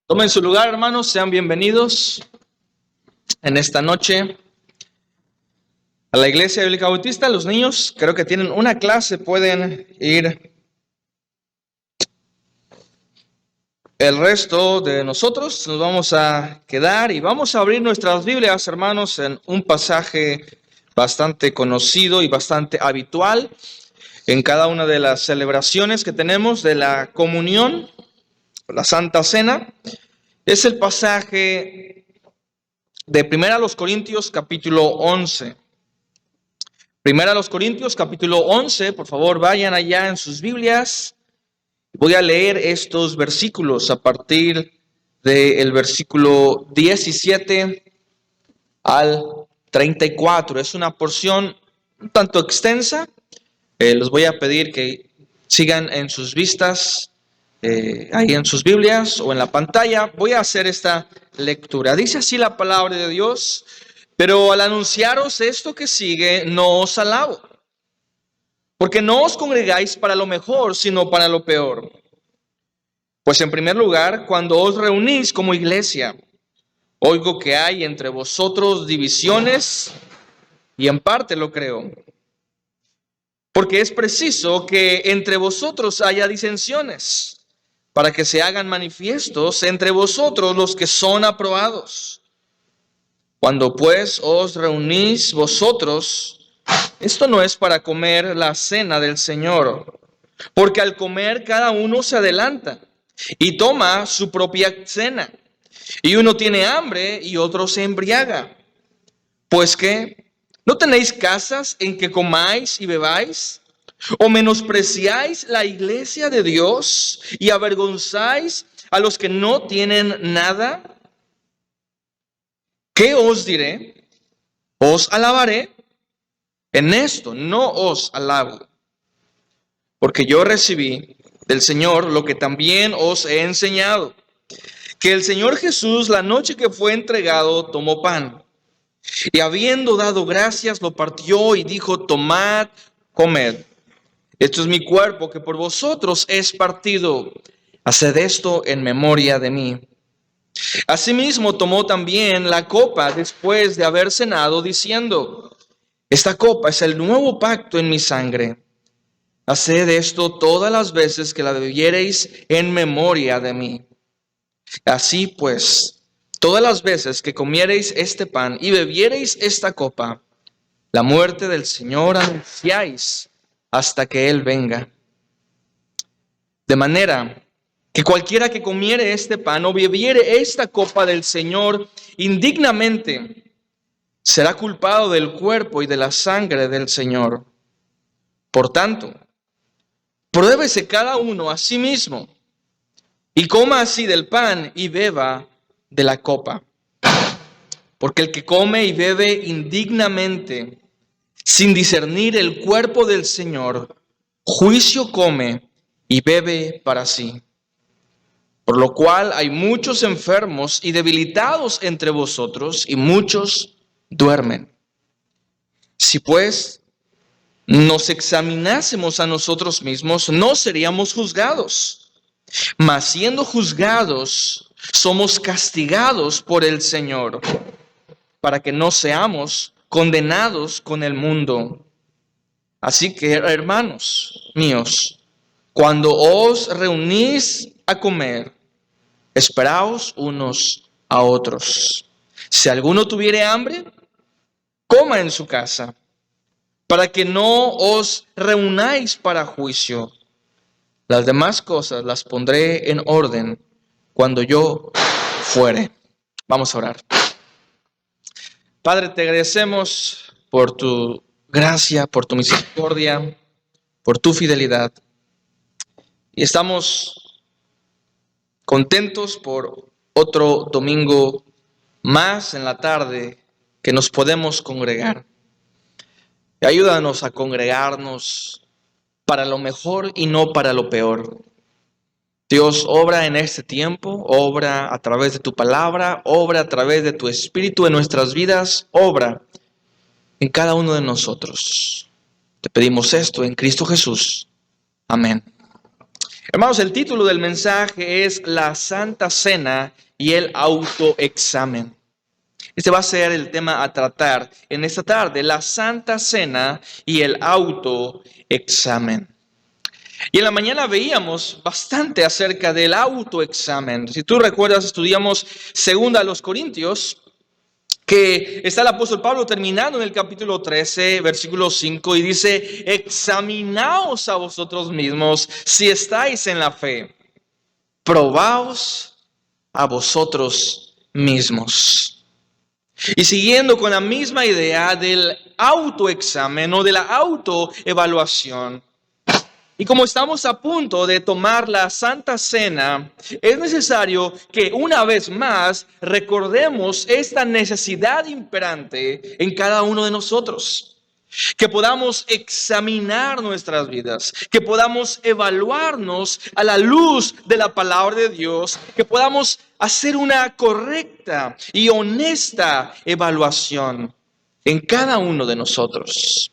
Tomen su lugar, hermanos, sean bienvenidos en esta noche a la Iglesia Bíblica Bautista. Los niños creo que tienen una clase, pueden ir. El resto de nosotros nos vamos a quedar y vamos a abrir nuestras Biblias, hermanos, en un pasaje bastante conocido y bastante habitual en cada una de las celebraciones que tenemos de la comunión, la Santa Cena. Es el pasaje de 1 Corintios capítulo 11. 1 Corintios capítulo 11, por favor vayan allá en sus Biblias. Voy a leer estos versículos a partir del versículo 17 al 34. Es una porción un tanto extensa. Les voy a pedir que sigan en sus vistas, ahí en sus Biblias o en la pantalla. Voy a hacer esta lectura. Dice así la palabra de Dios: pero al anunciaros esto que sigue, no os alabo, porque no os congregáis para lo mejor, sino para lo peor. Pues en primer lugar, cuando os reunís como iglesia, oigo que hay entre vosotros divisiones, y en parte lo creo. Porque es preciso que entre vosotros haya disensiones, para que se hagan manifiestos entre vosotros los que son aprobados. Cuando pues os reunís vosotros, esto no es para comer la cena del Señor, porque al comer cada uno se adelanta y toma su propia cena, y uno tiene hambre y otro se embriaga. Pues ¿qué? ¿No tenéis casas en que comáis y bebáis? ¿O menospreciáis la iglesia de Dios y avergonzáis a los que no tienen nada? ¿Qué os diré? ¿Os alabaré? En esto no os alabo, porque yo recibí del Señor lo que también os he enseñado, que el Señor Jesús, la noche que fue entregado, tomó pan, y habiendo dado gracias, lo partió y dijo: tomad, comed. Esto es mi cuerpo que por vosotros es partido. Haced esto en memoria de mí. Asimismo tomó también la copa después de haber cenado, diciendo: esta copa es el nuevo pacto en mi sangre. Haced esto todas las veces que la bebiereis en memoria de mí. Así pues, todas las veces que comiereis este pan y bebiereis esta copa, la muerte del Señor anunciáis hasta que Él venga. De manera que cualquiera que comiere este pan o bebiere esta copa del Señor indignamente, será culpado del cuerpo y de la sangre del Señor. Por tanto, pruébese cada uno a sí mismo y coma así del pan y beba de la copa. Porque el que come y bebe indignamente, sin discernir el cuerpo del Señor, juicio come y bebe para sí. Por lo cual hay muchos enfermos y debilitados entre vosotros, y muchos duermen. Si pues nos examinásemos a nosotros mismos, no seríamos juzgados. Mas siendo juzgados, somos castigados por el Señor, para que no seamos condenados con el mundo. Así que, hermanos míos, cuando os reunís a comer, esperaos unos a otros. Si alguno tuviere hambre, coma en su casa, para que no os reunáis para juicio. Las demás cosas las pondré en orden cuando yo fuere. Vamos a orar. Padre, te agradecemos por tu gracia, por tu misericordia, por tu fidelidad. Y estamos contentos por otro domingo más en la tarde que nos podemos congregar. Y ayúdanos a congregarnos para lo mejor y no para lo peor. Dios, obra en este tiempo, obra a través de tu palabra, obra a través de tu espíritu en nuestras vidas, obra en cada uno de nosotros. Te pedimos esto en Cristo Jesús. Amén. Hermanos, el título del mensaje es La Santa Cena y el autoexamen. Este va a ser el tema a tratar en esta tarde, la Santa Cena y el autoexamen. Y en la mañana veíamos bastante acerca del autoexamen. Si tú recuerdas, estudiamos 2 que está el apóstol Pablo terminando en el capítulo 13, versículo 5, y dice: examinaos a vosotros mismos si estáis en la fe, probaos a vosotros mismos. Y siguiendo con la misma idea del autoexamen o de la autoevaluación, y como estamos a punto de tomar la Santa Cena, es necesario que una vez más recordemos esta necesidad imperante en cada uno de nosotros. Que podamos examinar nuestras vidas, que podamos evaluarnos a la luz de la palabra de Dios, que podamos hacer una correcta y honesta evaluación en cada uno de nosotros.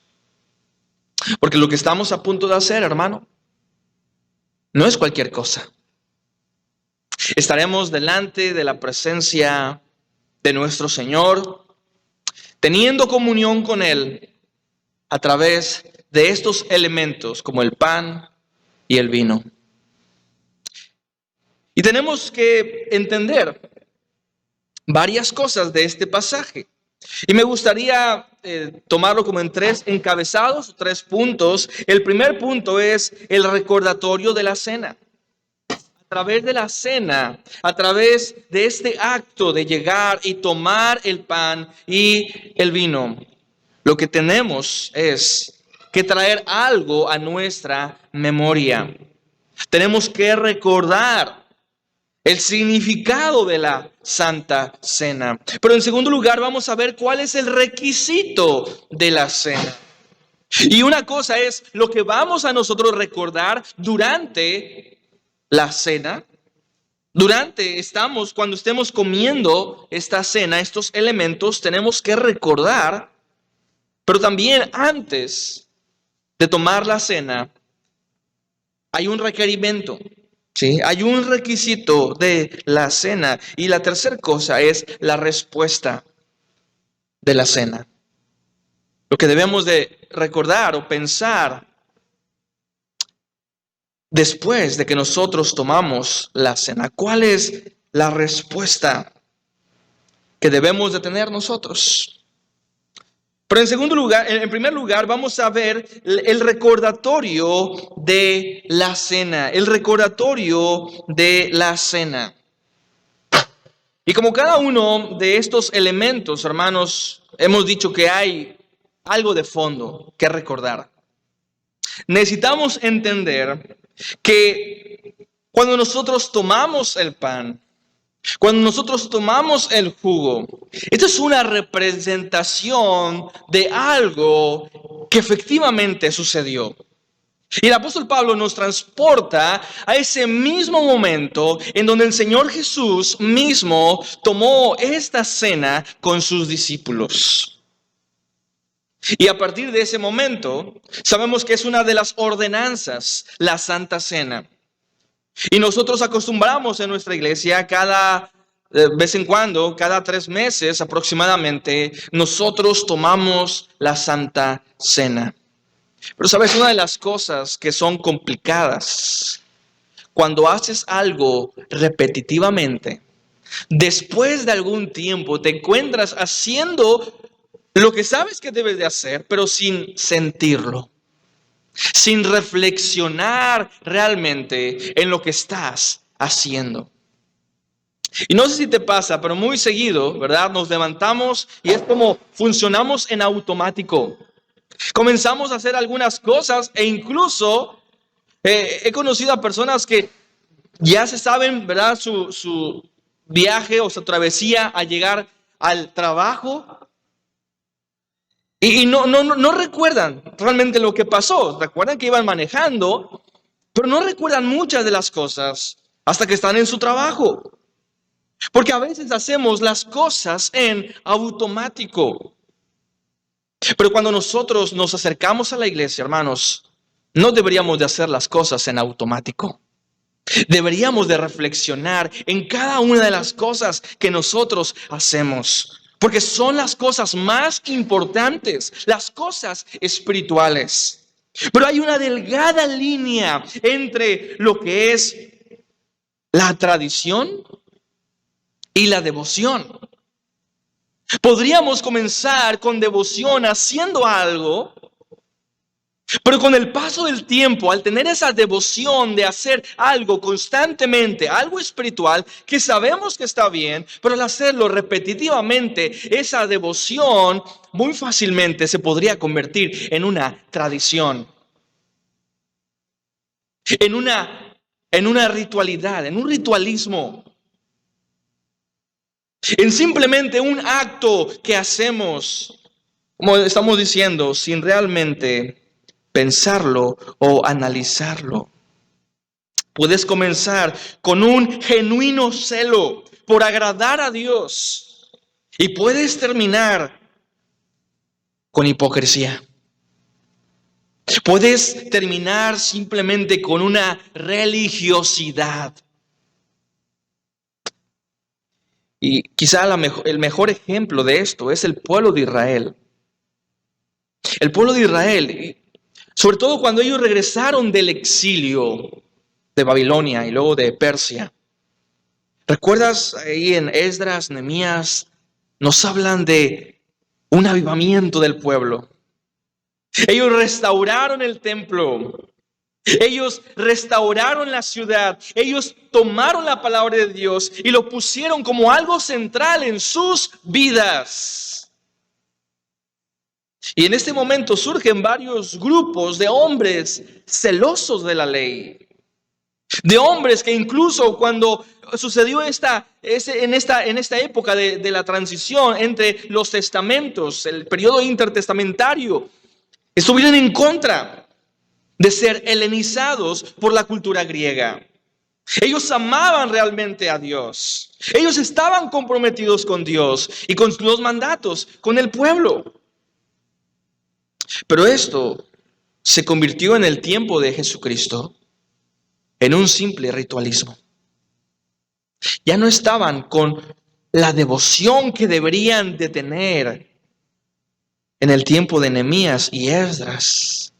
Porque lo que estamos a punto de hacer, hermano, no es cualquier cosa. Estaremos delante de la presencia de nuestro Señor, teniendo comunión con Él a través de estos elementos como el pan y el vino. Y tenemos que entender varias cosas de este pasaje. Y me gustaría tomarlo como en 3 encabezados, 3 puntos. El primer punto es el recordatorio de la cena. A través de la cena, a través de este acto de llegar y tomar el pan y el vino, lo que tenemos es que traer algo a nuestra memoria. Tenemos que recordar el significado de la Santa Cena. Pero en segundo lugar, vamos a ver cuál es el requisito de la cena. Y una cosa es lo que vamos a nosotros recordar durante la cena. Cuando estemos comiendo esta cena, estos elementos, tenemos que recordar, pero también antes de tomar la cena, hay un requerimiento. ¿Sí? Hay un requisito de la cena. Y la tercera cosa es la respuesta de la cena. Lo que debemos de recordar o pensar después de que nosotros tomamos la cena. ¿Cuál es la respuesta que debemos de tener nosotros? Pero en primer lugar, vamos a ver el recordatorio de la cena. El recordatorio de la cena. Y como cada uno de estos elementos, hermanos, hemos dicho que hay algo de fondo que recordar. Necesitamos entender que cuando nosotros tomamos el pan, cuando nosotros tomamos el jugo, esto es una representación de algo que efectivamente sucedió. Y el apóstol Pablo nos transporta a ese mismo momento en donde el Señor Jesús mismo tomó esta cena con sus discípulos. Y a partir de ese momento, sabemos que es una de las ordenanzas, la Santa Cena. Y nosotros acostumbramos en nuestra iglesia cada vez en cuando, cada 3 meses aproximadamente, nosotros tomamos la Santa Cena. Pero sabes, una de las cosas que son complicadas, cuando haces algo repetitivamente, después de algún tiempo te encuentras haciendo lo que sabes que debes de hacer, pero sin sentirlo, sin reflexionar realmente en lo que estás haciendo. Y no sé si te pasa, pero muy seguido, ¿verdad? Nos levantamos y es como funcionamos en automático. Comenzamos a hacer algunas cosas e incluso he conocido a personas que ya se saben, ¿verdad? Su viaje o su travesía a llegar al trabajo y no recuerdan realmente lo que pasó. Recuerdan que iban manejando, pero no recuerdan muchas de las cosas hasta que están en su trabajo. Porque a veces hacemos las cosas en automático. Pero cuando nosotros nos acercamos a la iglesia, hermanos, no deberíamos de hacer las cosas en automático. Deberíamos de reflexionar en cada una de las cosas que nosotros hacemos, porque son las cosas más importantes, las cosas espirituales. Pero hay una delgada línea entre lo que es la tradición y la devoción. Podríamos comenzar con devoción haciendo algo, pero con el paso del tiempo, al tener esa devoción de hacer algo constantemente, algo espiritual, que sabemos que está bien, pero al hacerlo repetitivamente, esa devoción muy fácilmente se podría convertir en una tradición, en una ritualidad, en un ritualismo, en simplemente un acto que hacemos, como estamos diciendo, sin realmente pensarlo o analizarlo. Puedes comenzar con un genuino celo por agradar a Dios y puedes terminar con hipocresía. Puedes terminar simplemente con una religiosidad. Y quizá el mejor ejemplo de esto es el pueblo de Israel. El pueblo de Israel, sobre todo cuando ellos regresaron del exilio de Babilonia y luego de Persia. ¿Recuerdas ahí en Esdras, Nehemías? Nos hablan de un avivamiento del pueblo. Ellos restauraron el templo. Ellos restauraron la ciudad. Ellos tomaron la palabra de Dios y lo pusieron como algo central en sus vidas. Y en este momento surgen varios grupos de hombres celosos de la ley. De hombres que incluso cuando sucedió en esta época de la transición entre los testamentos, el periodo intertestamentario, estuvieron en contra de ser helenizados por la cultura griega. Ellos amaban realmente a Dios. Ellos estaban comprometidos con Dios y con los mandatos, con el pueblo. Pero esto se convirtió en el tiempo de Jesucristo en un simple ritualismo. Ya no estaban con la devoción que deberían de tener en el tiempo de Nehemías y Esdras.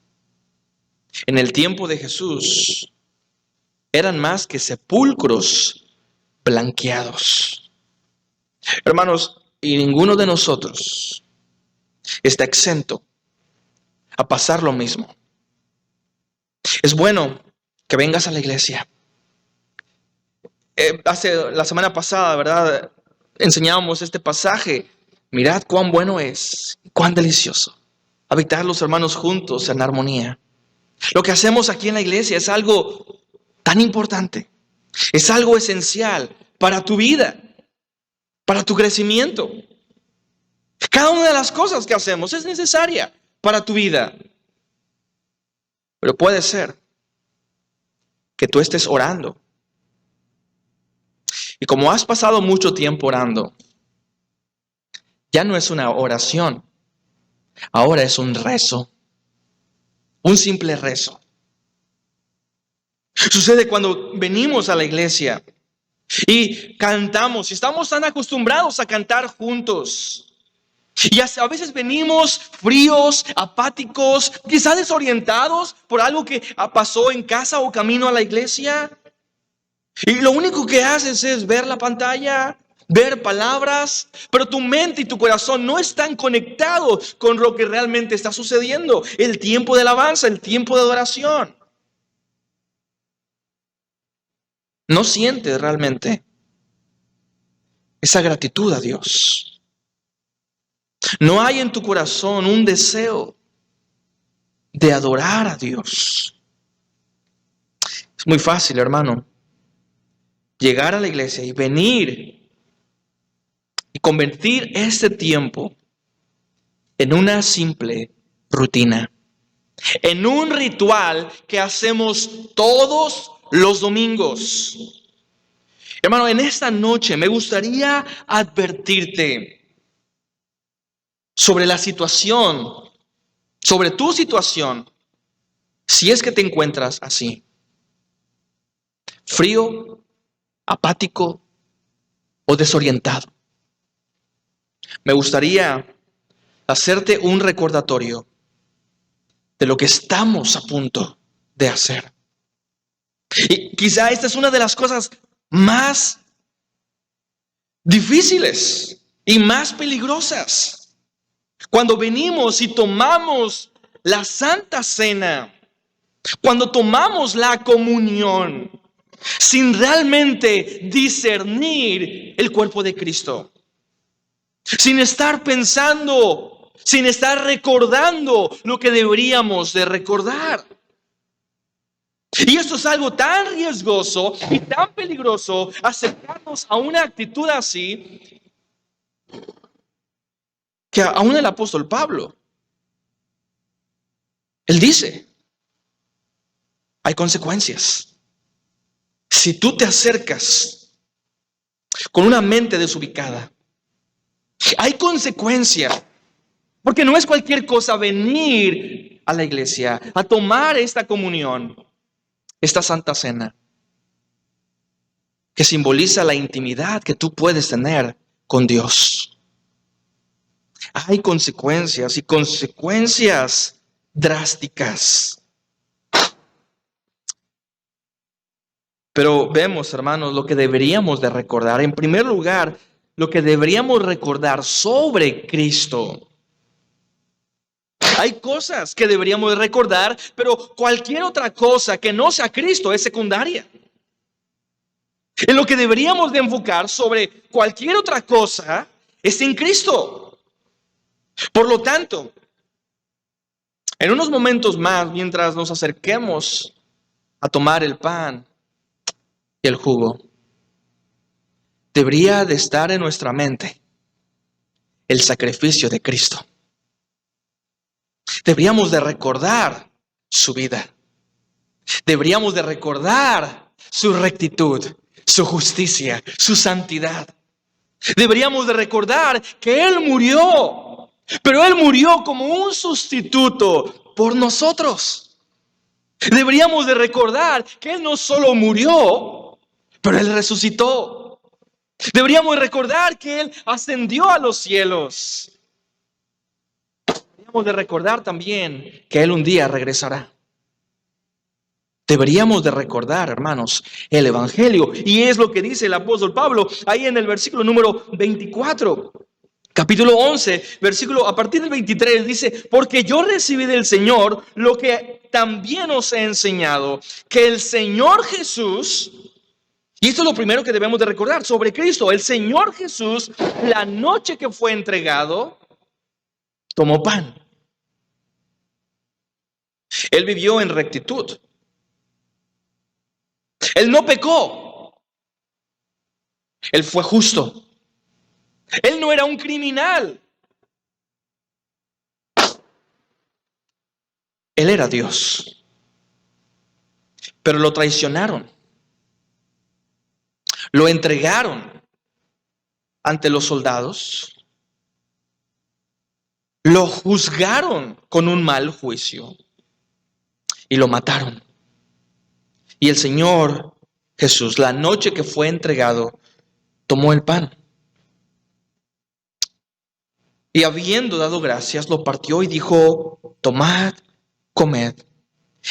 En el tiempo de Jesús eran más que sepulcros blanqueados. Hermanos, y ninguno de nosotros está exento a pasar lo mismo. Es bueno que vengas a la iglesia. La semana pasada, ¿verdad? Enseñábamos este pasaje. Mirad cuán bueno es, cuán delicioso habitar los hermanos juntos en armonía. Lo que hacemos aquí en la iglesia es algo tan importante, es algo esencial para tu vida, para tu crecimiento. Cada una de las cosas que hacemos es necesaria para tu vida. Pero puede ser que tú estés orando. Y como has pasado mucho tiempo orando, ya no es una oración, ahora es un rezo, un simple rezo. Sucede cuando venimos a la iglesia y cantamos, y estamos tan acostumbrados a cantar juntos. Y a veces venimos fríos, apáticos, quizás desorientados por algo que pasó en casa o camino a la iglesia. Y lo único que haces es ver la pantalla, ver palabras, pero tu mente y tu corazón no están conectados con lo que realmente está sucediendo. El tiempo de alabanza, el tiempo de adoración. No sientes realmente esa gratitud a Dios. No hay en tu corazón un deseo de adorar a Dios. Es muy fácil, hermano, llegar a la iglesia y venir y convertir este tiempo en una simple rutina, en un ritual que hacemos todos los domingos. Hermano, en esta noche me gustaría advertirte sobre la situación, sobre tu situación, si es que te encuentras así. frío, apático o desorientado. Me gustaría hacerte un recordatorio de lo que estamos a punto de hacer. Y quizá esta es una de las cosas más difíciles y más peligrosas. Cuando venimos y tomamos la Santa Cena, cuando tomamos la comunión, sin realmente discernir el cuerpo de Cristo, sin estar pensando, sin estar recordando lo que deberíamos de recordar. Y esto es algo tan riesgoso y tan peligroso, acercarnos a una actitud así, que aún el apóstol Pablo, él dice, hay consecuencias. Si tú te acercas con una mente desubicada, hay consecuencias. Porque no es cualquier cosa venir a la iglesia a tomar esta comunión, esta Santa Cena, que simboliza la intimidad que tú puedes tener con Dios. Hay consecuencias y consecuencias drásticas. Pero vemos, hermanos, lo que deberíamos de recordar. En primer lugar, lo que deberíamos recordar sobre Cristo. Hay cosas que deberíamos de recordar, pero cualquier otra cosa que no sea Cristo es secundaria. En lo que deberíamos de enfocar sobre cualquier otra cosa es en Cristo. Por lo tanto, en unos momentos más, mientras nos acerquemos a tomar el pan y el jugo, debería de estar en nuestra mente el sacrificio de Cristo. Deberíamos de recordar su vida. Deberíamos de recordar su rectitud, su justicia, su santidad. Deberíamos de recordar que Él murió, pero Él murió como un sustituto por nosotros. Deberíamos de recordar que Él no solo murió, pero Él resucitó. Deberíamos recordar que Él ascendió a los cielos. Deberíamos de recordar también que Él un día regresará. Deberíamos de recordar, hermanos, el Evangelio. Y es lo que dice el apóstol Pablo ahí en el versículo número 24. Capítulo 11, versículo a partir del 23 dice, porque yo recibí del Señor lo que también os he enseñado, que el Señor Jesús, y esto es lo primero que debemos de recordar sobre Cristo, el Señor Jesús, la noche que fue entregado, tomó pan. Él vivió en rectitud. Él no pecó. Él fue justo. Él no era un criminal. Él era Dios. Pero lo traicionaron. Lo entregaron ante los soldados. Lo juzgaron con un mal juicio. Y lo mataron. Y el Señor Jesús, la noche que fue entregado, tomó el pan. Y habiendo dado gracias, lo partió y dijo, tomad, comed.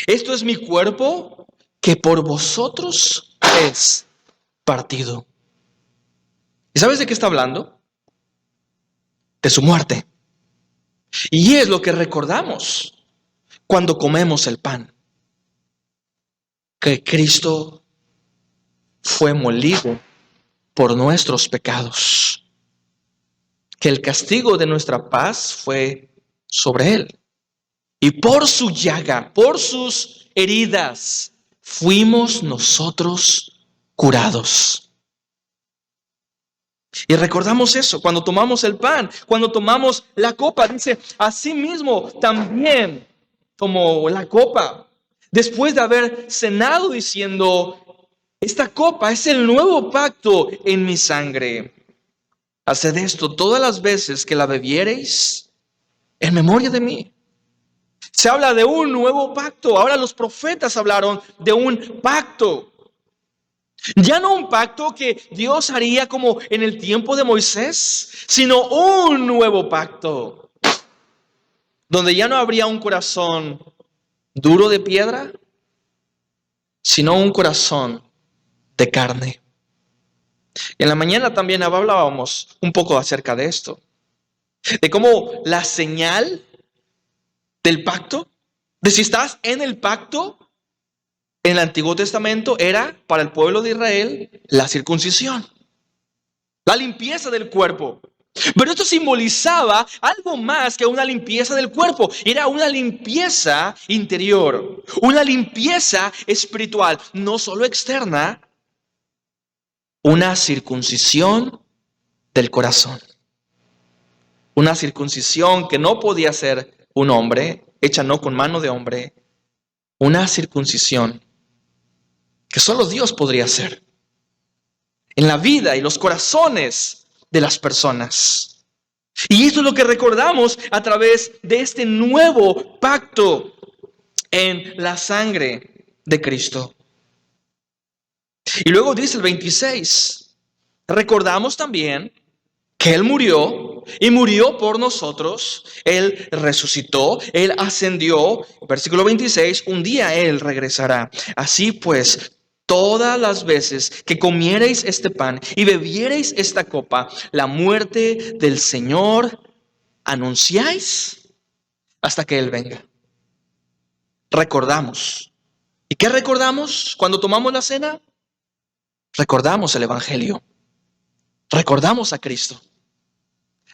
Esto es mi cuerpo que por vosotros es partido. ¿Y sabes de qué está hablando? De su muerte. Y es lo que recordamos cuando comemos el pan. Que Cristo fue molido por nuestros pecados. Que el castigo de nuestra paz fue sobre Él. Y por su llaga, por sus heridas, fuimos nosotros curados. Y recordamos eso cuando tomamos el pan, cuando tomamos la copa. Dice, asimismo también tomó la copa. Después de haber cenado diciendo, esta copa es el nuevo pacto en mi sangre. Haced esto todas las veces que la bebiereis en memoria de mí. Se habla de un nuevo pacto. Ahora los profetas hablaron de un pacto. Ya no un pacto que Dios haría como en el tiempo de Moisés, sino un nuevo pacto, donde ya no habría un corazón duro de piedra, sino un corazón de carne. En la mañana también hablábamos un poco acerca de esto, de cómo la señal del pacto, de si estás en el pacto, en el Antiguo Testamento era para el pueblo de Israel la circuncisión, la limpieza del cuerpo. Pero esto simbolizaba algo más que una limpieza del cuerpo. Era una limpieza interior, una limpieza espiritual, no solo externa, una circuncisión del corazón. Una circuncisión que no podía ser un hombre, hecha no con mano de hombre. Una circuncisión que solo Dios podría hacer en la vida y los corazones de las personas. Y esto es lo que recordamos a través de este nuevo pacto en la sangre de Cristo. Y luego dice el 26, recordamos también que Él murió y murió por nosotros, Él resucitó, Él ascendió. Versículo 26, un día Él regresará. Así pues, todas las veces que comiereis este pan y bebiereis esta copa, la muerte del Señor anunciáis hasta que Él venga. Recordamos. ¿Y qué recordamos cuando tomamos la cena? Recordamos el Evangelio. Recordamos a Cristo.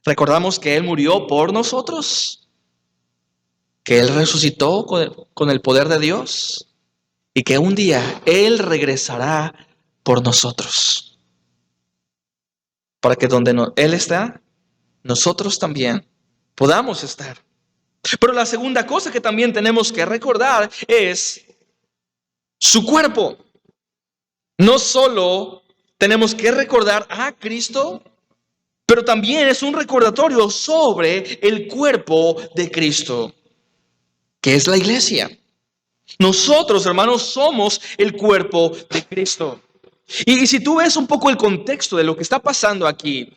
Recordamos que Él murió por nosotros, que Él resucitó con el poder de Dios y que un día Él regresará por nosotros. Para que donde Él está, nosotros también podamos estar. Pero la segunda cosa que también tenemos que recordar es su cuerpo. No solo tenemos que recordar a Cristo, pero también es un recordatorio sobre el cuerpo de Cristo, que es la iglesia. Nosotros, hermanos, somos el cuerpo de Cristo. Y si tú ves un poco el contexto de lo que está pasando aquí,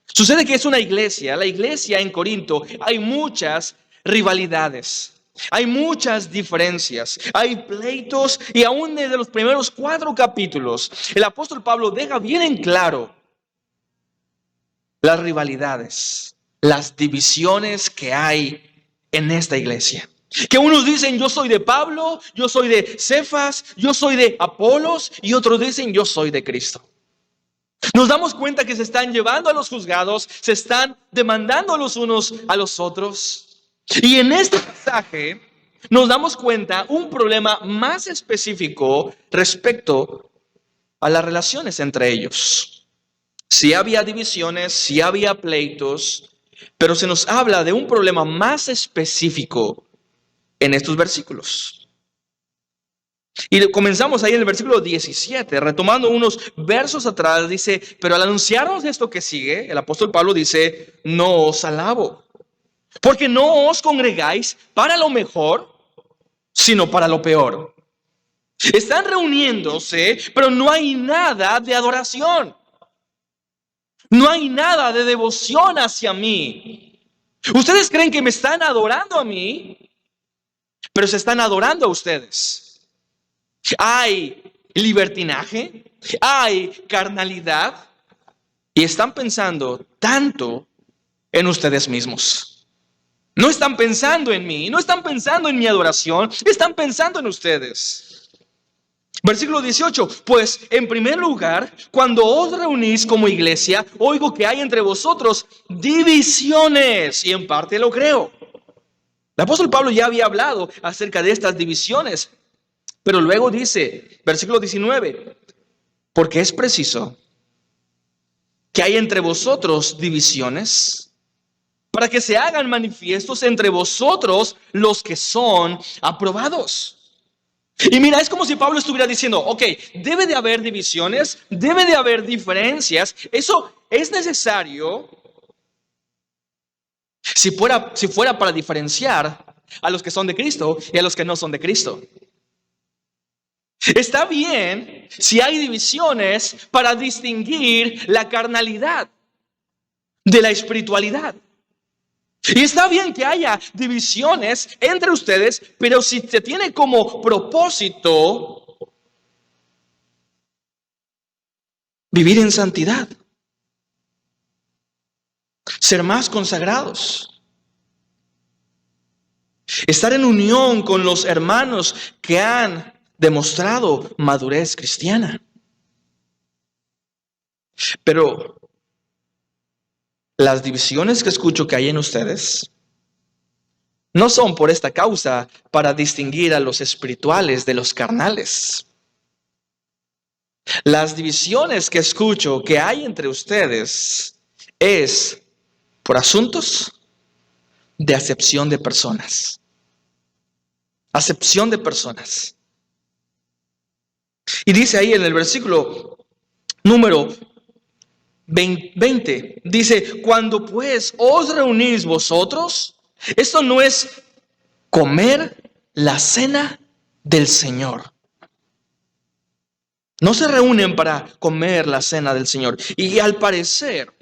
sucede que es una iglesia. La iglesia en Corinto hay muchas rivalidades. Hay muchas diferencias, hay pleitos y aún desde los primeros 4 capítulos el apóstol Pablo deja bien en claro las rivalidades, las divisiones que hay en esta iglesia. Que unos dicen yo soy de Pablo, yo soy de Cefas, yo soy de Apolos y otros dicen yo soy de Cristo. Nos damos cuenta que se están llevando a los juzgados, se están demandando los unos a los otros. Y en este pasaje nos damos cuenta un problema más específico respecto a las relaciones entre ellos. Sí había divisiones, sí había pleitos, pero se nos habla de un problema más específico en estos versículos. Y comenzamos ahí en el versículo 17, retomando unos versos atrás, dice, pero al anunciaros esto que sigue, el apóstol Pablo dice, no os alabo, porque no os congregáis para lo mejor, sino para lo peor. Están reuniéndose, pero no hay nada de adoración. No hay nada de devoción hacia mí. Ustedes creen que me están adorando a mí, pero se están adorando a ustedes. Hay libertinaje, hay carnalidad y están pensando tanto en ustedes mismos. No están pensando en mí, no están pensando en mi adoración, están pensando en ustedes. Versículo 18, pues en primer lugar, cuando os reunís como iglesia, oigo que hay entre vosotros divisiones y en parte lo creo. El apóstol Pablo ya había hablado acerca de estas divisiones. Pero luego dice, versículo 19, porque es preciso que hay entre vosotros divisiones para que se hagan manifiestos entre vosotros los que son aprobados. Y mira, es como si Pablo estuviera diciendo, ok, debe de haber divisiones, debe de haber diferencias, eso es necesario si fuera para diferenciar a los que son de Cristo y a los que no son de Cristo. Está bien si hay divisiones para distinguir la carnalidad de la espiritualidad. Y está bien que haya divisiones entre ustedes, pero si se tiene como propósito vivir en santidad, ser más consagrados, estar en unión con los hermanos que han demostrado madurez cristiana. Pero las divisiones que escucho que hay en ustedes no son por esta causa para distinguir a los espirituales de los carnales. Las divisiones que escucho que hay entre ustedes es por asuntos de acepción de personas. Acepción de personas. Y dice ahí en el versículo número 20, dice, cuando pues os reunís vosotros, esto no es comer la cena del Señor. No se reúnen para comer la cena del Señor. Y al parecer,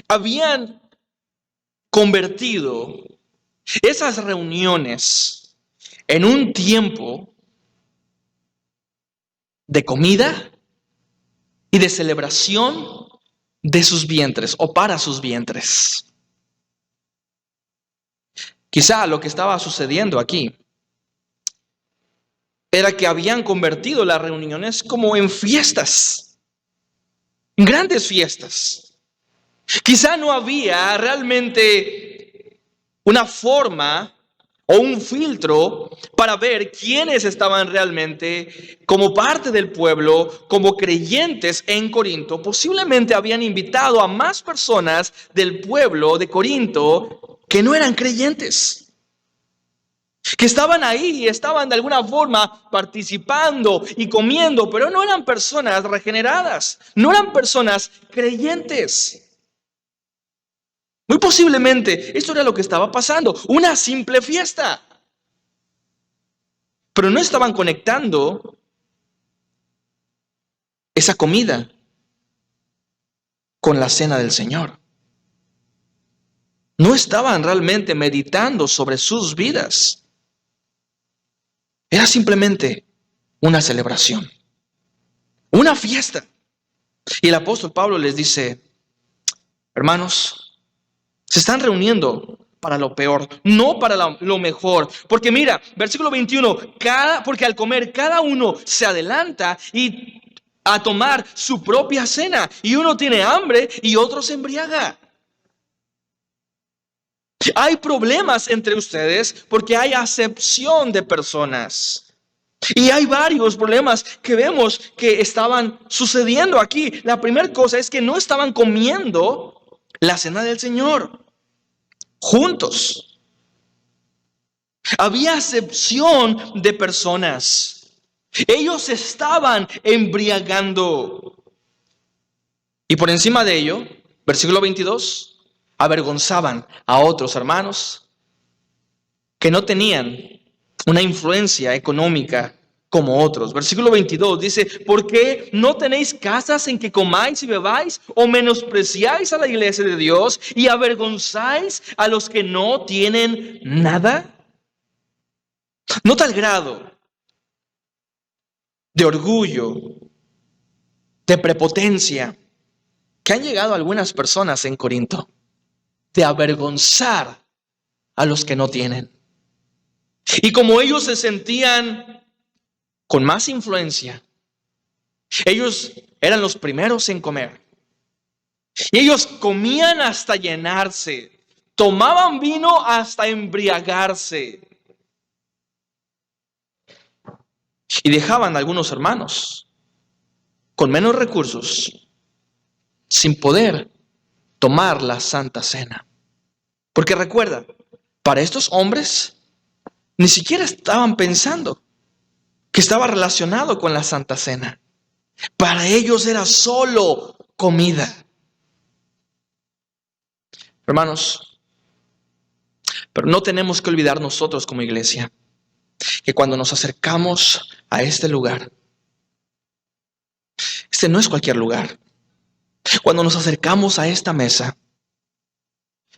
habían convertido esas reuniones en un tiempo de comida y de celebración de sus vientres o para sus vientres. Quizá lo que estaba sucediendo aquí era que habían convertido las reuniones como en fiestas, en grandes fiestas. Quizá no había realmente una forma o un filtro para ver quiénes estaban realmente como parte del pueblo, como creyentes en Corinto. Posiblemente habían invitado a más personas del pueblo de Corinto que no eran creyentes, que estaban ahí y estaban de alguna forma participando y comiendo, pero no eran personas regeneradas, no eran personas creyentes. Muy posiblemente esto era lo que estaba pasando, una simple fiesta. Pero no estaban conectando esa comida con la cena del Señor. No estaban realmente meditando sobre sus vidas. Era simplemente una celebración, una fiesta. Y el apóstol Pablo les dice, hermanos, se están reuniendo para lo peor, no para lo mejor. Porque mira, versículo 21, porque al comer cada uno se adelanta y a tomar su propia cena. Y uno tiene hambre y otro se embriaga. Hay problemas entre ustedes porque hay acepción de personas. Y hay varios problemas que vemos que estaban sucediendo aquí. La primera cosa es que no estaban comiendo la cena del Señor juntos. Había acepción de personas. Ellos estaban embriagando. Y por encima de ello, versículo 22, avergonzaban a otros hermanos que no tenían una influencia económica como otros. Versículo 22 dice, ¿por qué no tenéis casas en que comáis y bebáis o menospreciáis a la iglesia de Dios y avergonzáis a los que no tienen nada? No tal grado de orgullo, de prepotencia, que han llegado algunas personas en Corinto, de avergonzar a los que no tienen. Y como ellos se sentían con más influencia, ellos eran los primeros en comer. Y ellos comían hasta llenarse, tomaban vino hasta embriagarse. Y dejaban a algunos hermanos con menos recursos, sin poder tomar la Santa Cena. Porque recuerda, para estos hombres ni siquiera estaban pensando que estaba relacionado con la Santa Cena. Para ellos era solo comida. Hermanos, pero no tenemos que olvidar nosotros como iglesia que cuando nos acercamos a este lugar, este no es cualquier lugar. Cuando nos acercamos a esta mesa,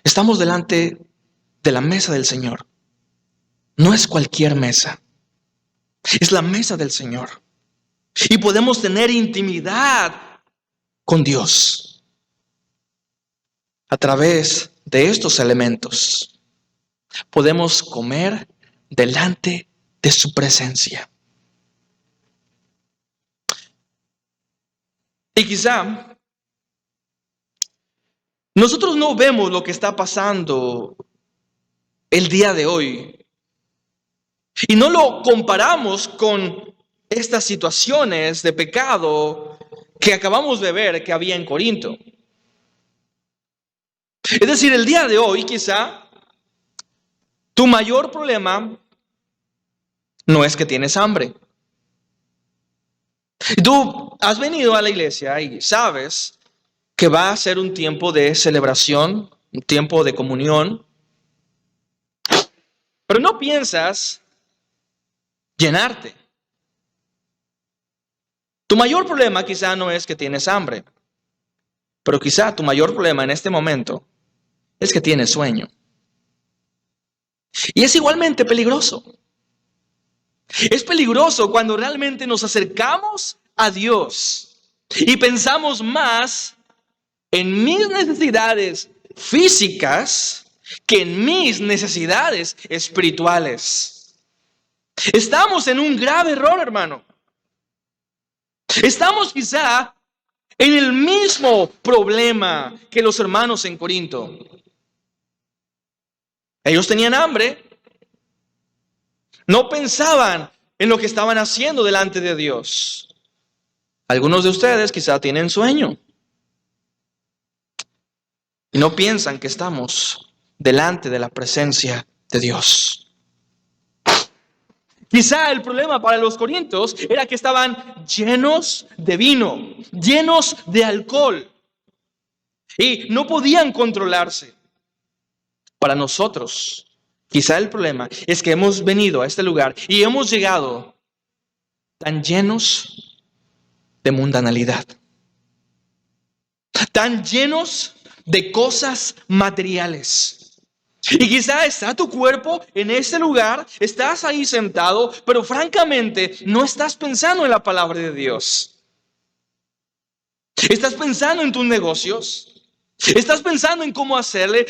estamos delante de la mesa del Señor. No es cualquier mesa, es la mesa del Señor. Y podemos tener intimidad con Dios a través de estos elementos. Podemos comer delante de su presencia. Y quizá nosotros no vemos lo que está pasando el día de hoy y no lo comparamos con estas situaciones de pecado que acabamos de ver que había en Corinto. Es decir, el día de hoy quizá tu mayor problema no es que tienes hambre. Tú has venido a la iglesia y sabes que va a ser un tiempo de celebración, un tiempo de comunión, pero no piensas llenarte. Tu mayor problema quizá no es que tienes hambre, pero quizá tu mayor problema en este momento es que tienes sueño. Y es igualmente peligroso. Es peligroso cuando realmente nos acercamos a Dios y pensamos más en mis necesidades físicas que en mis necesidades espirituales. Estamos en un grave error, hermano. Estamos quizá en el mismo problema que los hermanos en Corinto. Ellos tenían hambre. No pensaban en lo que estaban haciendo delante de Dios. Algunos de ustedes quizá tienen sueño y no piensan que estamos delante de la presencia de Dios. Quizá el problema para los corintios era que estaban llenos de vino, llenos de alcohol y no podían controlarse. Para nosotros, quizá el problema es que hemos venido a este lugar y hemos llegado tan llenos de mundanalidad, tan llenos de cosas materiales. Y quizá está tu cuerpo en ese lugar, estás ahí sentado, pero francamente no estás pensando en la palabra de Dios. Estás pensando en tus negocios. Estás pensando en cómo hacerle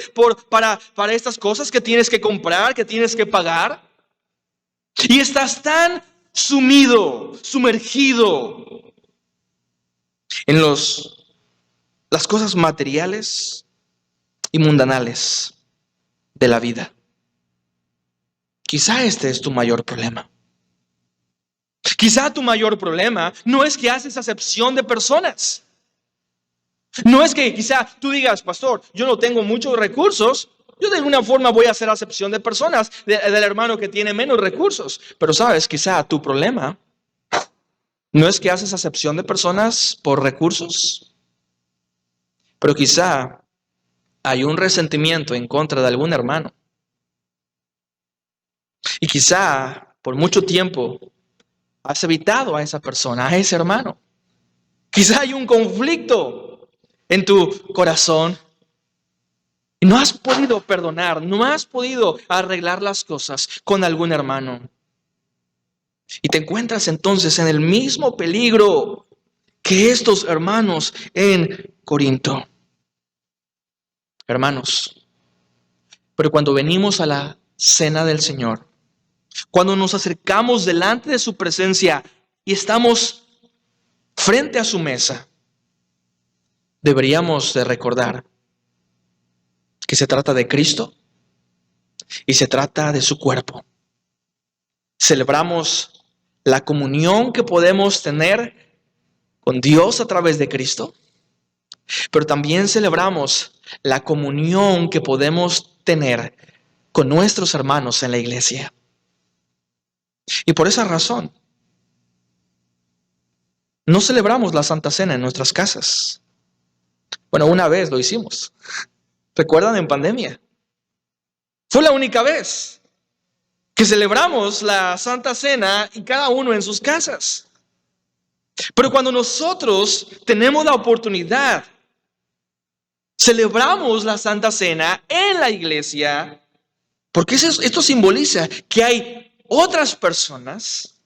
para estas cosas que tienes que comprar, que tienes que pagar. Y estás tan sumergido en las cosas materiales y mundanales de la vida. Quizá este es tu mayor problema. Quizá tu mayor problema no es que haces acepción de personas. No es que quizá tú digas, pastor, yo no tengo muchos recursos, yo de alguna forma voy a hacer acepción de personas, del hermano que tiene menos recursos. Pero sabes, quizá tu problema no es que haces acepción de personas por recursos, pero quizá hay un resentimiento en contra de algún hermano. Y quizá por mucho tiempo has evitado a esa persona, a ese hermano. Quizá hay un conflicto en tu corazón y no has podido perdonar, no has podido arreglar las cosas con algún hermano. Y te encuentras entonces en el mismo peligro que estos hermanos en Corinto. Hermanos, pero cuando venimos a la cena del Señor, cuando nos acercamos delante de su presencia y estamos frente a su mesa, deberíamos de recordar que se trata de Cristo y se trata de su cuerpo. Celebramos la comunión que podemos tener con Dios a través de Cristo, pero también celebramos la comunión que podemos tener con nuestros hermanos en la iglesia. Y por esa razón, no celebramos la Santa Cena en nuestras casas. Bueno, una vez lo hicimos. ¿Recuerdan en pandemia? Fue la única vez. que celebramos la Santa Cena y cada uno en sus casas. Pero cuando nosotros tenemos la oportunidad, celebramos la Santa Cena en la iglesia, porque esto simboliza que hay otras personas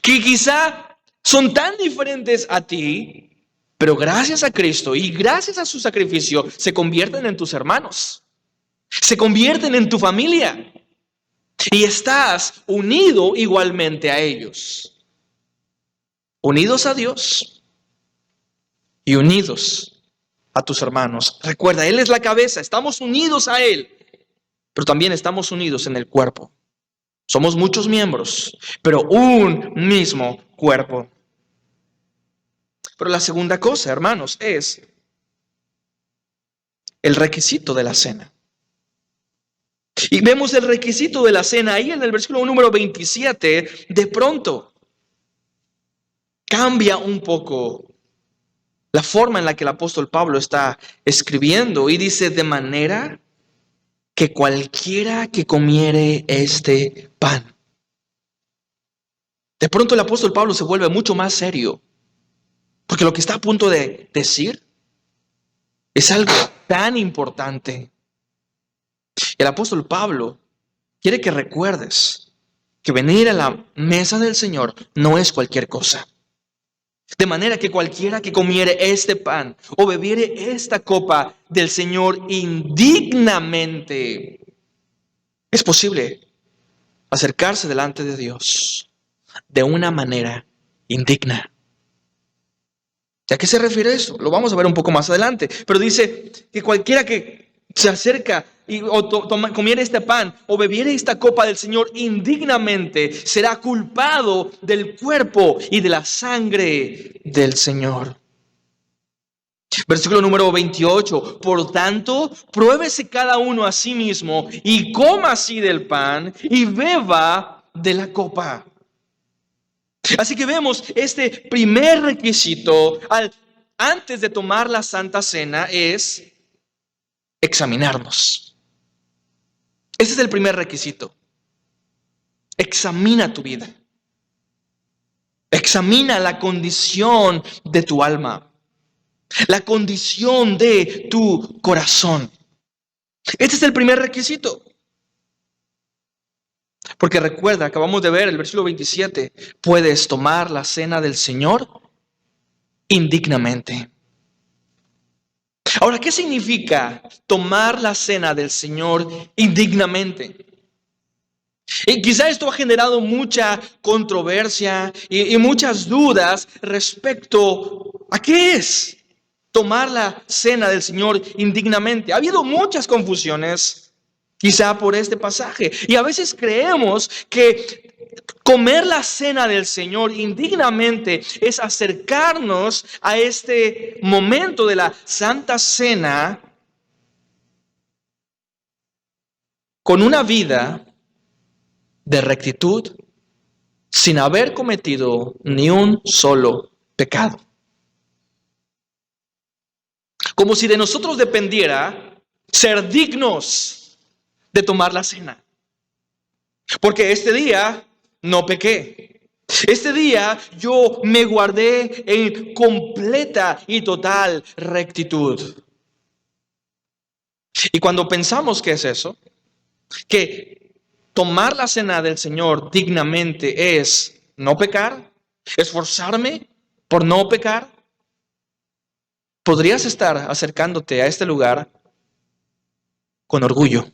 que quizá son tan diferentes a ti, pero gracias a Cristo y gracias a su sacrificio se convierten en tus hermanos, se convierten en tu familia y estás unido igualmente a ellos, unidos a Dios y unidos a tus hermanos. Recuerda, Él es la cabeza, estamos unidos a Él, pero también estamos unidos en el cuerpo. Somos muchos miembros, pero un mismo cuerpo. Pero la segunda cosa, hermanos, es el requisito de la cena. Y vemos el requisito de la cena ahí en el versículo número 27. De pronto cambia un poco la forma en la que el apóstol Pablo está escribiendo y dice: de manera que cualquiera que comiere este pan. De pronto el apóstol Pablo se vuelve mucho más serio, porque lo que está a punto de decir es algo tan importante. El apóstol Pablo quiere que recuerdes que venir a la mesa del Señor no es cualquier cosa. De manera que cualquiera que comiere este pan o bebiere esta copa del Señor indignamente, es posible acercarse delante de Dios de una manera indigna. ¿A qué se refiere eso? Lo vamos a ver un poco más adelante. Pero dice que cualquiera que se acerca comiere este pan o bebiere esta copa del Señor indignamente será culpado del cuerpo y de la sangre del Señor. Versículo número 28. Por tanto, pruébese cada uno a sí mismo y coma así del pan y beba de la copa. Así que vemos este primer requisito antes de tomar la Santa Cena es examinarnos. Ese es el primer requisito. Examina tu vida. Examina la condición de tu alma. La condición de tu corazón. Este es el primer requisito. Porque recuerda, acabamos de ver el versículo 27, puedes tomar la cena del Señor indignamente. Ahora, ¿qué significa tomar la cena del Señor indignamente? Y quizá esto ha generado mucha controversia y muchas dudas respecto a qué es tomar la cena del Señor indignamente. Ha habido muchas confusiones, quizá por este pasaje. Y a veces creemos que comer la cena del Señor indignamente es acercarnos a este momento de la Santa Cena con una vida de rectitud sin haber cometido ni un solo pecado. Como si de nosotros dependiera ser dignos de tomar la cena. Porque este día no pequé. Este día yo me guardé en completa y total rectitud. Y cuando pensamos que es eso, que tomar la cena del Señor dignamente es no pecar, esforzarme por no pecar, podrías estar acercándote a este lugar con orgullo.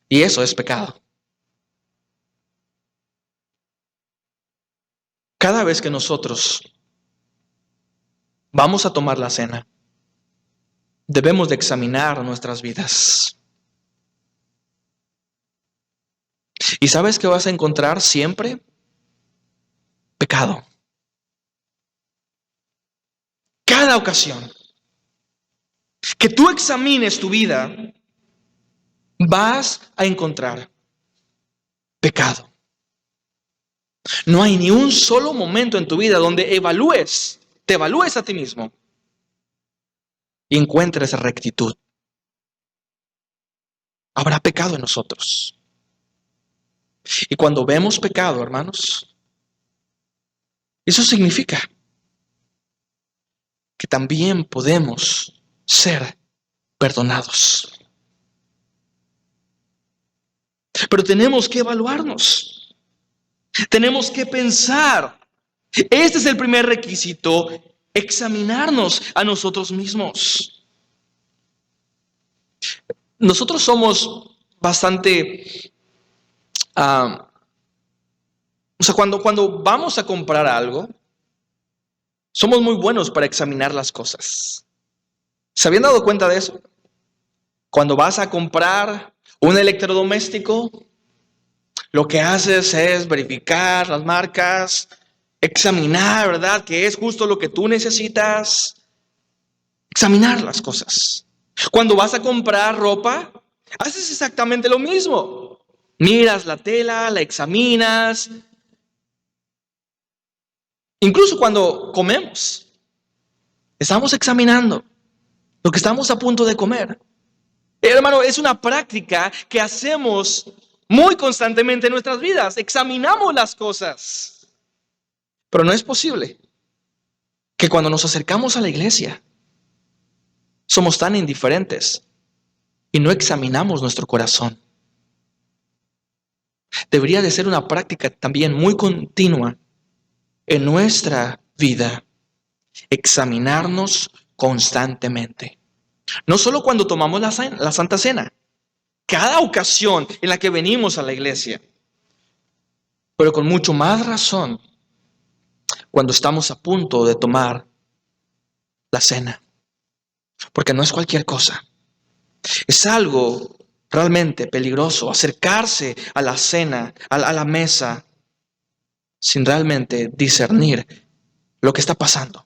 Y eso es pecado. Cada vez que nosotros vamos a tomar la cena, debemos de examinar nuestras vidas. ¿Y sabes qué vas a encontrar siempre? Pecado. Cada ocasión que tú examines tu vida, vas a encontrar pecado. No hay ni un solo momento en tu vida donde te evalúes a ti mismo y encuentres rectitud. Habrá pecado en nosotros. Y cuando vemos pecado, hermanos, eso significa que también podemos ser perdonados. Pero tenemos que evaluarnos. Tenemos que pensar. Este es el primer requisito, examinarnos a nosotros mismos. Nosotros somos bastante... cuando vamos a comprar algo, somos muy buenos para examinar las cosas. ¿Se habían dado cuenta de eso? Cuando vas a comprar un electrodoméstico, lo que haces es verificar las marcas, examinar, ¿verdad? Que es justo lo que tú necesitas. Examinar las cosas. Cuando vas a comprar ropa, haces exactamente lo mismo. Miras la tela, la examinas. Incluso cuando comemos, estamos examinando lo que estamos a punto de comer. Hermano, es una práctica que hacemos muy constantemente en nuestras vidas. Examinamos las cosas. Pero no es posible que cuando nos acercamos a la iglesia somos tan indiferentes y no examinamos nuestro corazón. Debería de ser una práctica también muy continua en nuestra vida. Examinarnos constantemente. No solo cuando tomamos la Santa Cena, cada ocasión en la que venimos a la iglesia, pero con mucho más razón cuando estamos a punto de tomar la cena. Porque no es cualquier cosa. Es algo realmente peligroso acercarse a la cena, a la mesa, sin realmente discernir lo que está pasando.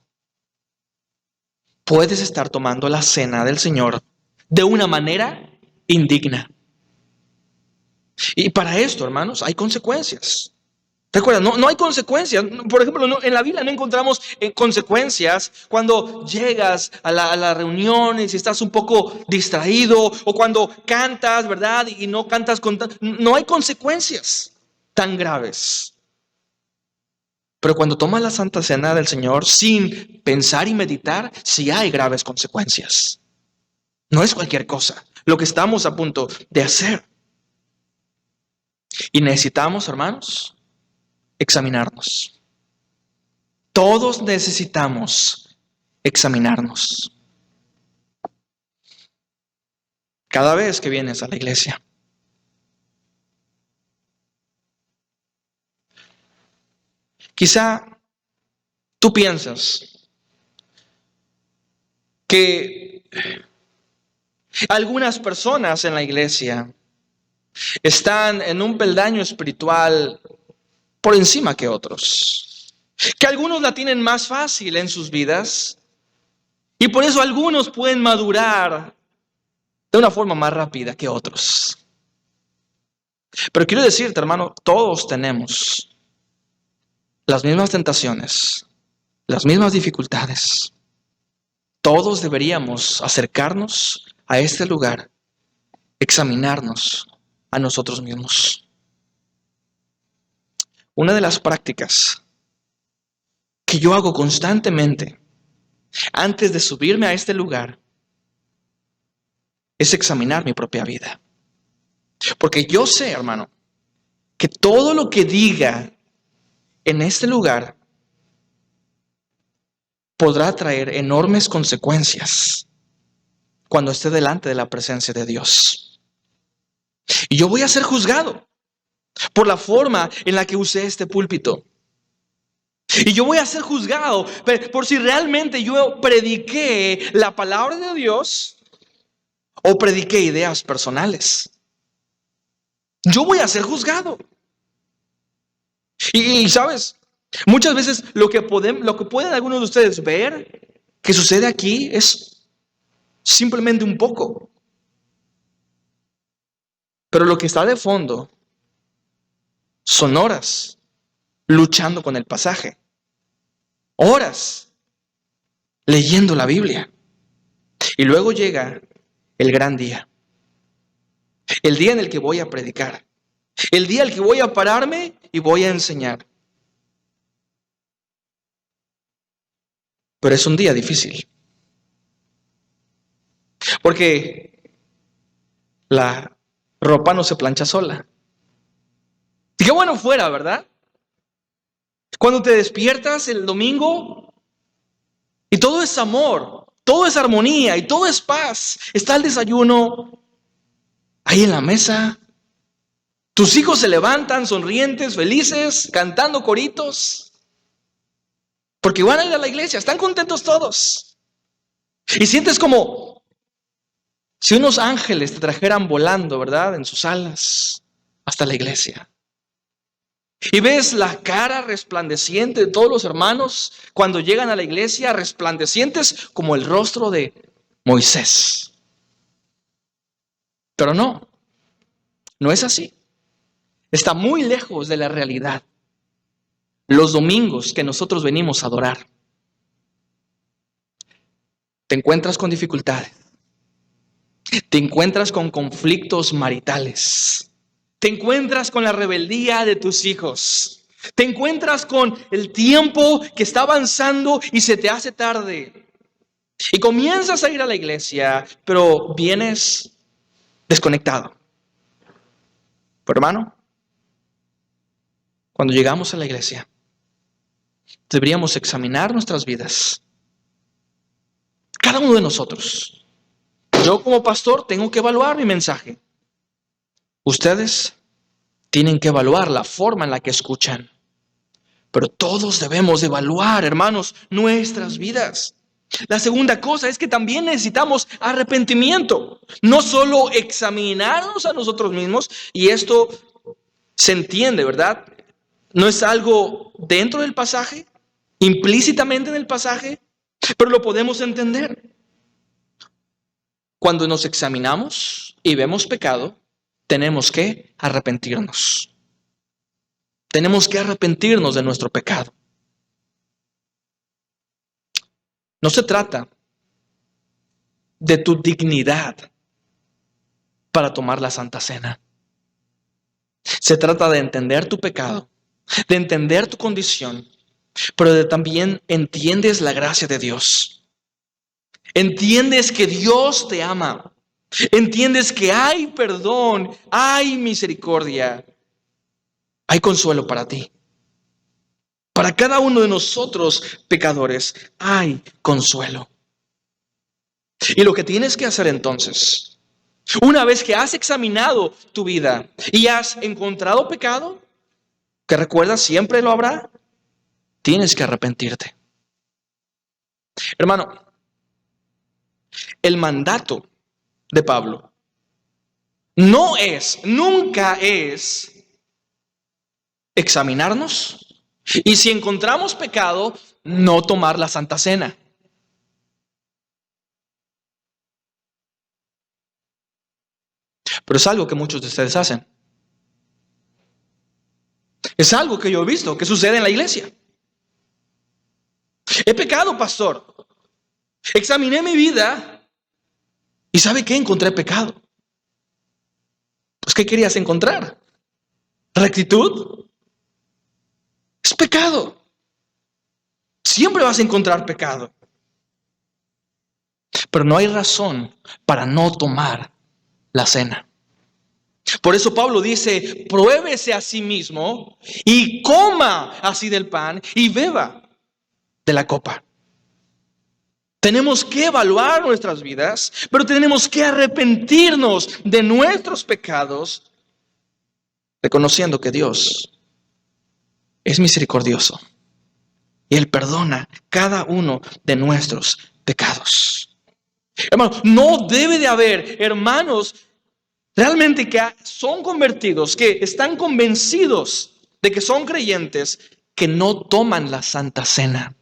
Puedes estar tomando la cena del Señor de una manera indigna. Y para esto, hermanos, hay consecuencias. Recuerda, no hay consecuencias. Por ejemplo, en la Biblia no encontramos consecuencias cuando llegas a la reunión y si estás un poco distraído o cuando cantas, ¿verdad? Y no cantas no hay consecuencias tan graves. Pero cuando tomas la Santa Cena del Señor sin pensar y meditar, sí hay graves consecuencias. No es cualquier cosa lo que estamos a punto de hacer. Y necesitamos, hermanos, examinarnos. Todos necesitamos examinarnos. Cada vez que vienes a la iglesia. Quizá tú piensas que algunas personas en la iglesia están en un peldaño espiritual por encima que otros. Que algunos la tienen más fácil en sus vidas y por eso algunos pueden madurar de una forma más rápida que otros. Pero quiero decirte, hermano, todos tenemos las mismas tentaciones, las mismas dificultades. Todos deberíamos acercarnos a este lugar, examinarnos a nosotros mismos. Una de las prácticas que yo hago constantemente antes de subirme a este lugar es examinar mi propia vida. Porque yo sé, hermano, que todo lo que diga en este lugar podrá traer enormes consecuencias cuando esté delante de la presencia de Dios. Y yo voy a ser juzgado por la forma en la que usé este púlpito. Y yo voy a ser juzgado por si realmente yo prediqué la palabra de Dios o prediqué ideas personales. Yo voy a ser juzgado. Y sabes, muchas veces lo que pueden algunos de ustedes ver que sucede aquí es simplemente un poco. Pero lo que está de fondo son horas luchando con el pasaje. Horas leyendo la Biblia. Y luego llega el gran día. El día en el que voy a predicar. El día en que voy a pararme y voy a enseñar. Pero es un día difícil. Porque la ropa no se plancha sola. Y qué bueno fuera, ¿verdad? Cuando te despiertas el domingo y todo es amor, todo es armonía y todo es paz. Está el desayuno ahí en la mesa. Tus hijos se levantan sonrientes, felices, cantando coritos. Porque van a ir a la iglesia, están contentos todos. Y sientes como si unos ángeles te trajeran volando, ¿verdad? En sus alas hasta la iglesia. Y ves la cara resplandeciente de todos los hermanos cuando llegan a la iglesia, resplandecientes como el rostro de Moisés. Pero no es así. Está muy lejos de la realidad. Los domingos que nosotros venimos a adorar, te encuentras con dificultades, te encuentras con conflictos maritales, te encuentras con la rebeldía de tus hijos, te encuentras con el tiempo que está avanzando y se te hace tarde. Y comienzas a ir a la iglesia, pero vienes desconectado. Pero hermano, cuando llegamos a la iglesia, deberíamos examinar nuestras vidas. Cada uno de nosotros. Yo como pastor tengo que evaluar mi mensaje. Ustedes tienen que evaluar la forma en la que escuchan. Pero todos debemos evaluar, hermanos, nuestras vidas. La segunda cosa es que también necesitamos arrepentimiento. No solo examinarnos a nosotros mismos, y esto se entiende, ¿verdad? No es algo dentro del pasaje, implícitamente en el pasaje, pero lo podemos entender. Cuando nos examinamos y vemos pecado, tenemos que arrepentirnos. Tenemos que arrepentirnos de nuestro pecado. No se trata de tu dignidad para tomar la Santa Cena. Se trata de entender tu pecado, de entender tu condición, pero de también entiendes la gracia de Dios. Entiendes que Dios te ama. Entiendes que hay perdón, hay misericordia, hay consuelo para ti. Para cada uno de nosotros, pecadores, hay consuelo. Y lo que tienes que hacer entonces, una vez que has examinado tu vida y has encontrado pecado, que recuerdas siempre lo habrá, tienes que arrepentirte. Hermano, el mandato de Pablo nunca es examinarnos y si encontramos pecado, no tomar la Santa Cena. Pero es algo que muchos de ustedes hacen. Es algo que yo he visto que sucede en la iglesia. He pecado, pastor. Examiné mi vida y ¿sabe qué? Encontré pecado. Pues ¿qué querías encontrar? ¿Rectitud? Es pecado. Siempre vas a encontrar pecado. Pero no hay razón para no tomar la cena. Por eso Pablo dice, pruébese a sí mismo y coma así del pan y beba de la copa. Tenemos que evaluar nuestras vidas, pero tenemos que arrepentirnos de nuestros pecados, reconociendo que Dios es misericordioso y Él perdona cada uno de nuestros pecados. Hermano, no debe de haber hermanos realmente que son convertidos, que están convencidos de que son creyentes, que no toman la Santa Cena.